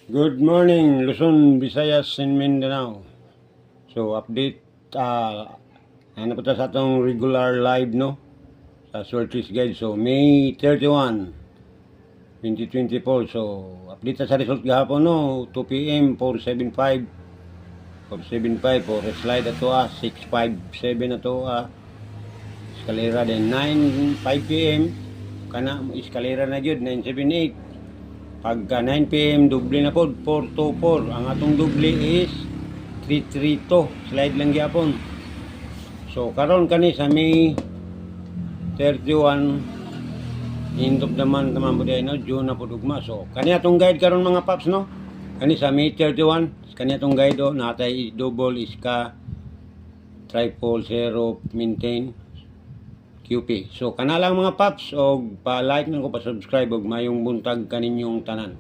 Good morning, Luzon, Visayas, and Mindanao. So, update, ano po ta sa atong regular live, no? Sa Sorties Guide. So, May 31, 2024. So, update ta sa result gahapon, no? 2 p.m., 475. 475, 4 slide ato, 657 ato, eskalera din, 5 p.m. Kana, eskalera na yun, 978. Pagka 9 p.m. doble na po, 424. Ang atong doble is 332. Slide lang gyapon. So karon kani sa May 31 end of the month naman po no, June na po dugma. So kani atong guide karon mga paps, no. Kani sa May 31, kani atong guide natay double iska triple zero maintain QP. So kana lang mga paps, og pa-like nang ko, pa-subscribe og mayong buntag kaninyong tanan.